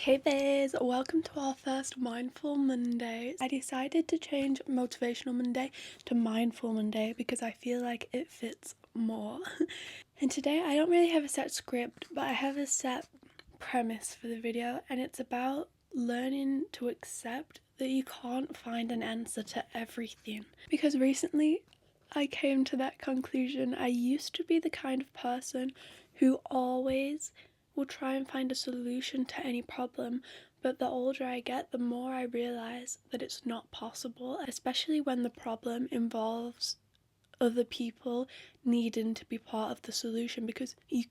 Hey baes, welcome to our first Mindful Monday. I decided to change Motivational Monday to Mindful Monday because I feel like it fits more. And today I don't really have a set script, but I have a set premise for the video, and it's about learning to accept that you can't find an answer to everything. Because recently I came to that conclusion. I used to be the kind of person who always will try and find a solution to any problem, but the older I get, the more I realize that it's not possible, especially when the problem involves other people needing to be part of the solution, because you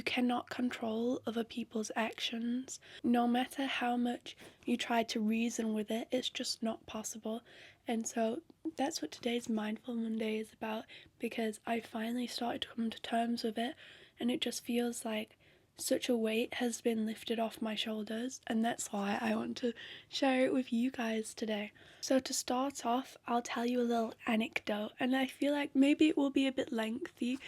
cannot control other people's actions. No matter how much you try to reason with it, it's just not possible. And so that's what today's Mindful Monday is about, because I finally started to come to terms with it, and it just feels like such a weight has been lifted off my shoulders, and that's why I want to share it with you guys today. So to start off, I'll tell you a little anecdote, and I feel like maybe it will be a bit lengthy,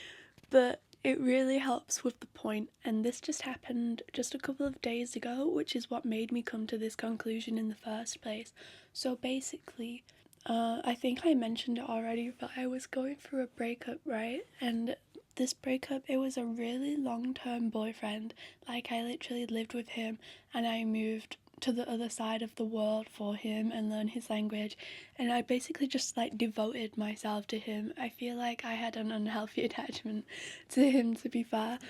but it really helps with the point. And this just happened just a couple of days ago, which is what made me come to this conclusion in the first place. So basically, I think I mentioned it already, but I was going through a breakup, right? And this breakup, it was a really long-term boyfriend. Like, I literally lived with him, and I moved to the other side of the world for him and learn his language, and I basically just like devoted myself to him. I feel like I had an unhealthy attachment to him, to be fair,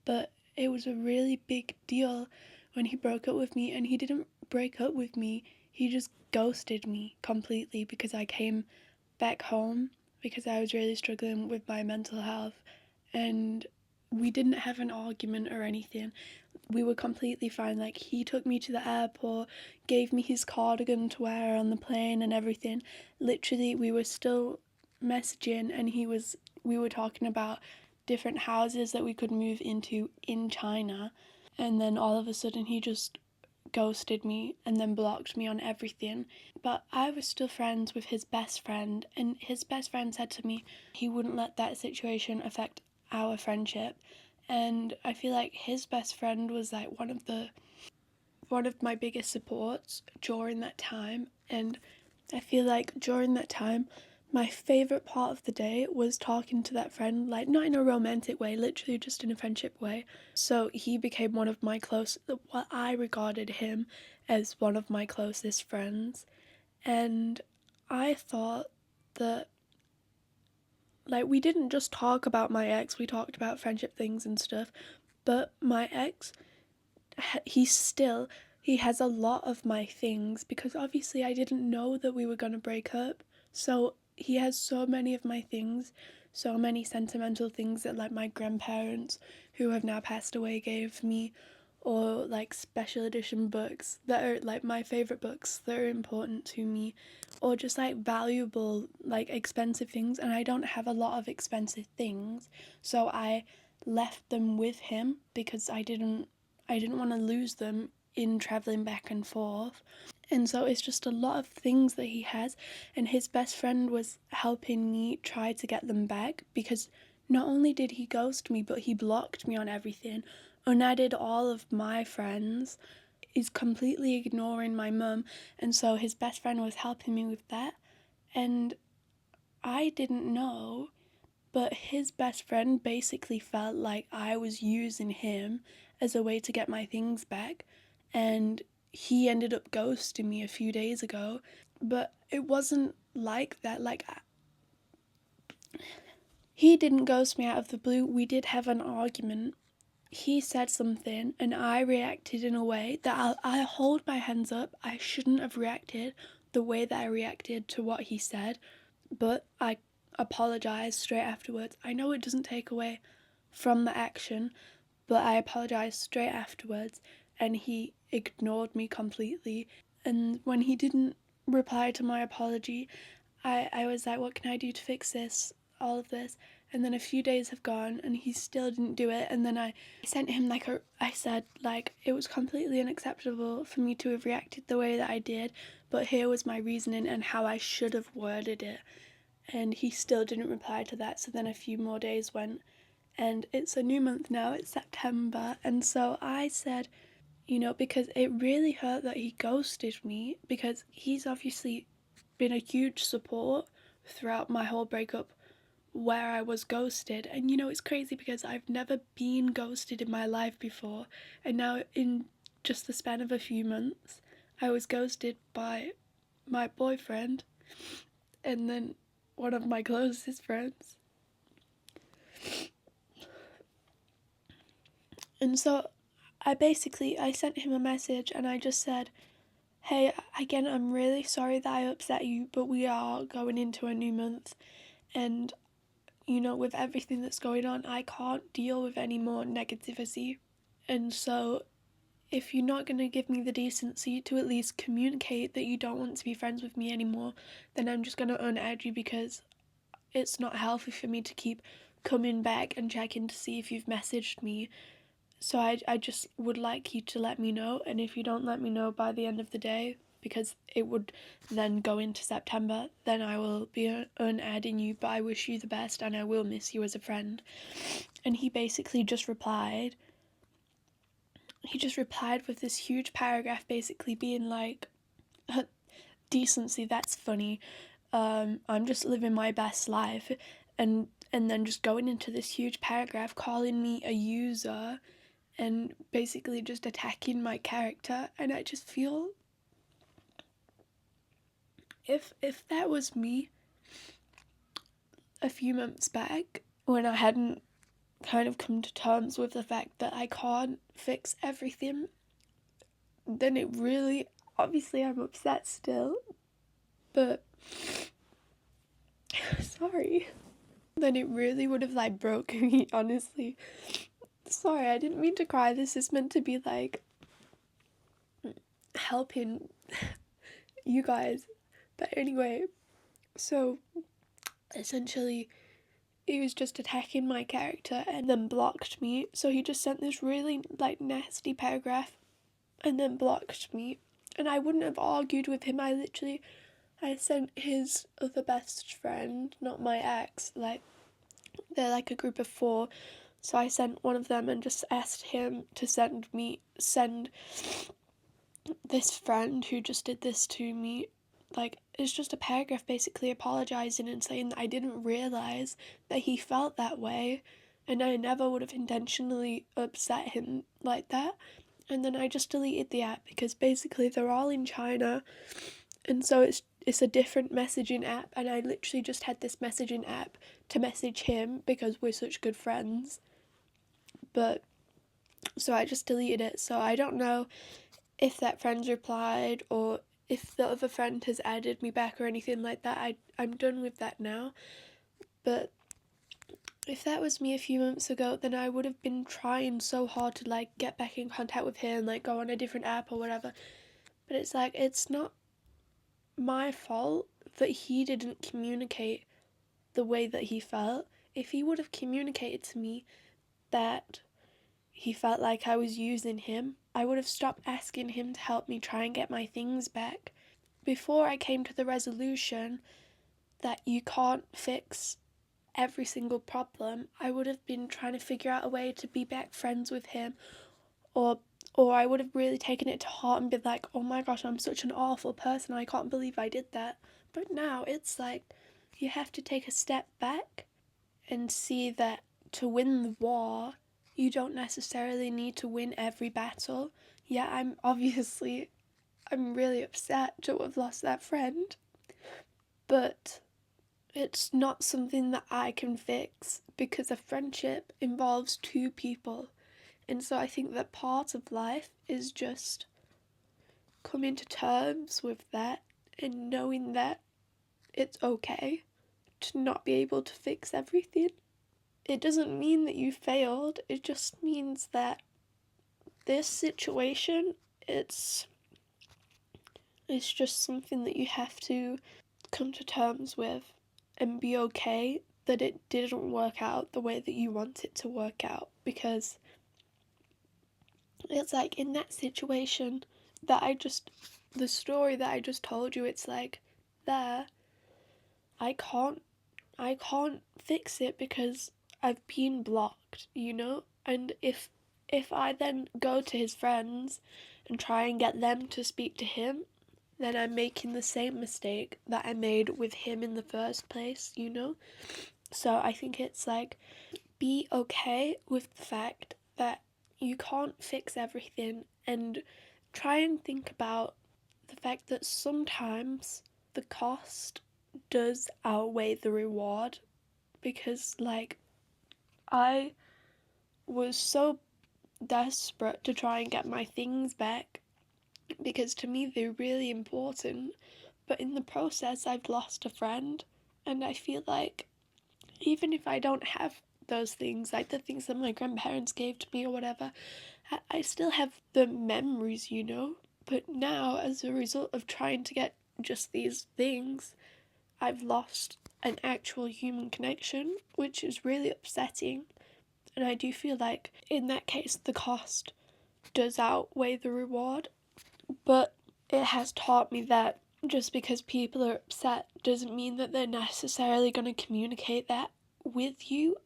but it was a really big deal when he broke up with me. And he didn't break up with me, he just ghosted me completely because I came back home because I was really struggling with my mental health, and we didn't have an argument or anything. We were completely fine. Like, he took me to the airport, gave me his cardigan to wear on the plane and everything. Literally, we were still messaging, and we were talking about different houses that we could move into in China. And then all of a sudden he just ghosted me and then blocked me on everything. But I was still friends with his best friend, and his best friend said to me he wouldn't let that situation affect our friendship. And I feel like his best friend was like one of my biggest supports during that time. And I feel like during that time, my favourite part of the day was talking to that friend, like not in a romantic way, literally just in a friendship way. So he became one of my what I regarded him as one of my closest friends. And I thought that, like, we didn't just talk about my ex, we talked about friendship things and stuff. But my ex, he has a lot of my things, because obviously I didn't know that we were going to break up. So he has so many of my things, so many sentimental things that like my grandparents who have now passed away gave me, or like special edition books that are like my favorite books that are important to me, or just like valuable, like expensive things. And I don't have a lot of expensive things, so I left them with him because I didn't want to lose them in traveling back and forth. And so it's just a lot of things that he has, and his best friend was helping me try to get them back, because not only did he ghost me, but he blocked me on everything, unadded all of my friends, is completely ignoring my mum. And so his best friend was helping me with that. And I didn't know, but his best friend basically felt like I was using him as a way to get my things back, and he ended up ghosting me a few days ago. But it wasn't like that. Like, he didn't ghost me out of the blue. We did have an argument. He said something, and I reacted in a way that I hold my hands up. I shouldn't have reacted the way that I reacted to what he said, but I apologized straight afterwards. I know it doesn't take away from the action, but I apologized straight afterwards, and he ignored me completely. And when he didn't reply to my apology, I was like, what can I do to fix this? All of this. And then a few days have gone, and he still didn't do it. And then I sent him I said, like, it was completely unacceptable for me to have reacted the way that I did, but here was my reasoning and how I should have worded it. And he still didn't reply to that. So then a few more days went, and it's a new month now, it's September. And so I said, you know, because it really hurt that he ghosted me, because he's obviously been a huge support throughout my whole breakup where I was ghosted. And you know, it's crazy because I've never been ghosted in my life before, and now in just the span of a few months I was ghosted by my boyfriend and then one of my closest friends. And so I sent him a message and I just said, hey, again, I'm really sorry that I upset you, but we are going into a new month, and you know, with everything that's going on, I can't deal with any more negativity. And so if you're not going to give me the decency to at least communicate that you don't want to be friends with me anymore, then I'm just going to unadd you, because it's not healthy for me to keep coming back and checking to see if you've messaged me. So I just would like you to let me know, and if you don't let me know by the end of the day, because it would then go into September, then I will be unadding you, but I wish you the best and I will miss you as a friend. And he basically just replied. He just replied with this huge paragraph basically being like, decency, that's funny. I'm just living my best life. And then just going into this huge paragraph calling me a user and basically just attacking my character. And I just feel, if that was me a few months back, when I hadn't kind of come to terms with the fact that I can't fix everything, then it really, obviously I'm upset still, but sorry, then it really would have like broken me, honestly. Sorry, I didn't mean to cry. This is meant to be like helping you guys. But anyway, so essentially he was just attacking my character and then blocked me. So he just sent this really like nasty paragraph and then blocked me. And I wouldn't have argued with him. I sent his other best friend, not my ex, like they're like a group of 4. So I sent one of them and just asked him to send this friend who just did this to me, like, it's just a paragraph basically apologizing and saying that I didn't realize that he felt that way and I never would have intentionally upset him like that. And then I just deleted the app because basically they're all in China, and so it's a different messaging app, and I literally just had this messaging app to message him because we're such good friends. But so I just deleted it. So I don't know if that friend's replied or if the other friend has added me back or anything like that. I'm done with that now. But if that was me a few months ago, then I would have been trying so hard to like get back in contact with him, like go on a different app or whatever. But it's like, it's not my fault that he didn't communicate the way that he felt. If he would have communicated to me that he felt like I was using him, I would have stopped asking him to help me try and get my things back. Before I came to the resolution that you can't fix every single problem, I would have been trying to figure out a way to be back friends with him, or I would have really taken it to heart and been like, oh my gosh, I'm such an awful person, I can't believe I did that. But now it's like, you have to take a step back and see that to win the war, you don't necessarily need to win every battle. Yeah, I'm really upset to have lost that friend, but it's not something that I can fix because a friendship involves 2 people. And so I think that part of life is just coming to terms with that and knowing that it's okay to not be able to fix everything. It doesn't mean that you failed, it just means that this situation, it's just something that you have to come to terms with and be okay that it didn't work out the way that you want it to work out. Because it's like in that situation the story that I just told you, it's like, there, I can't fix it because I've been blocked, you know? And if if I then go to his friends and try and get them to speak to him, then I'm making the same mistake that I made with him in the first place, you know? So I think it's like, be okay with the fact that you can't fix everything, and try and think about the fact that sometimes the cost does outweigh the reward. Because, like, I was so desperate to try and get my things back because to me they're really important, but in the process I've lost a friend, and I feel like even if I don't have those things, like the things that my grandparents gave to me or whatever, I still have the memories, you know? But now, as a result of trying to get just these things, I've lost an actual human connection, which is really upsetting. And I do feel like in that case, the cost does outweigh the reward. But it has taught me that just because people are upset doesn't mean that they're necessarily going to communicate that with you.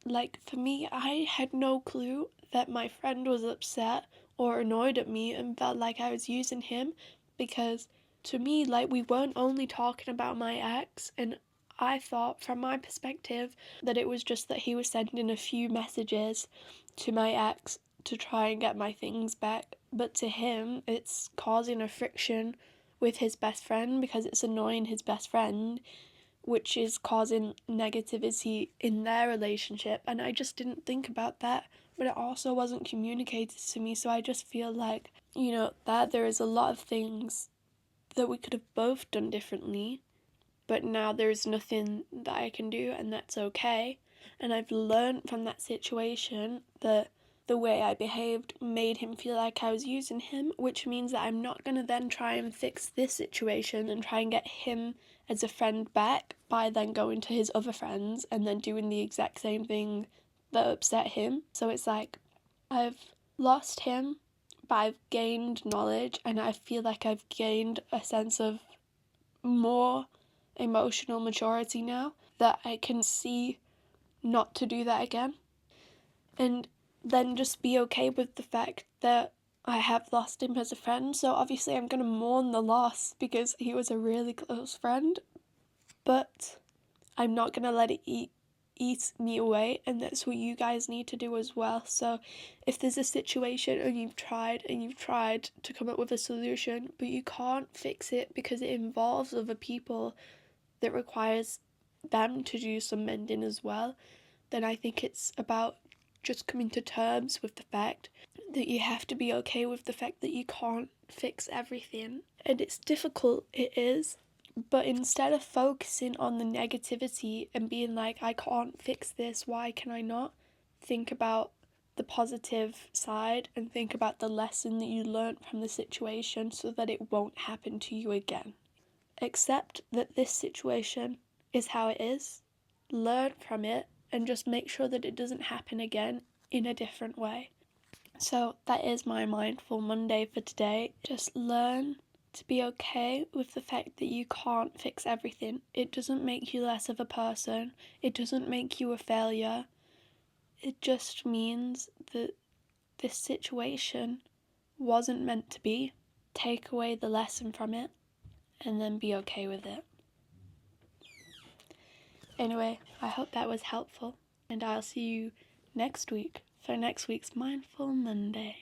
Like, for me, I had no clue that my friend was upset or annoyed at me and felt like I was using him, because to me, like, we weren't only talking about my ex, and I thought from my perspective that it was just that he was sending a few messages to my ex to try and get my things back, but to him it's causing a friction with his best friend because it's annoying his best friend, which is causing negativity in their relationship. And I just didn't think about that, but it also wasn't communicated to me. So I just feel like, you know, that there is a lot of things that we could have both done differently, but now there's nothing that I can do, and that's okay. And I've learned from that situation that the way I behaved made him feel like I was using him, which means that I'm not going to then try and fix this situation and try and get him as a friend back by then going to his other friends and then doing the exact same thing that upset him. So it's like, I've lost him, but I've gained knowledge, and I feel like I've gained a sense of more emotional maturity now that I can see not to do that again. And then just be okay with the fact that I have lost him as a friend. So obviously I'm going to mourn the loss because he was a really close friend, but I'm not going to let it eat me away, and that's what you guys need to do as well. So if there's a situation and you've tried to come up with a solution, but you can't fix it because it involves other people, that requires them to do some mending as well, then I think it's about just coming to terms with the fact that you have to be okay with the fact that you can't fix everything. And it's difficult, it is, but instead of focusing on the negativity and being like, I can't fix this, why can I not? Think about the positive side and think about the lesson that you learned from the situation so that it won't happen to you again. Accept that this situation is how it is, learn from it, and just make sure that it doesn't happen again in a different way. So that is my Mindful Monday for today. Just learn to be okay with the fact that you can't fix everything. It doesn't make you less of a person. It doesn't make you a failure. It just means that this situation wasn't meant to be. Take away the lesson from it and then be okay with it. Anyway, I hope that was helpful, and I'll see you next week for next week's Mindful Monday.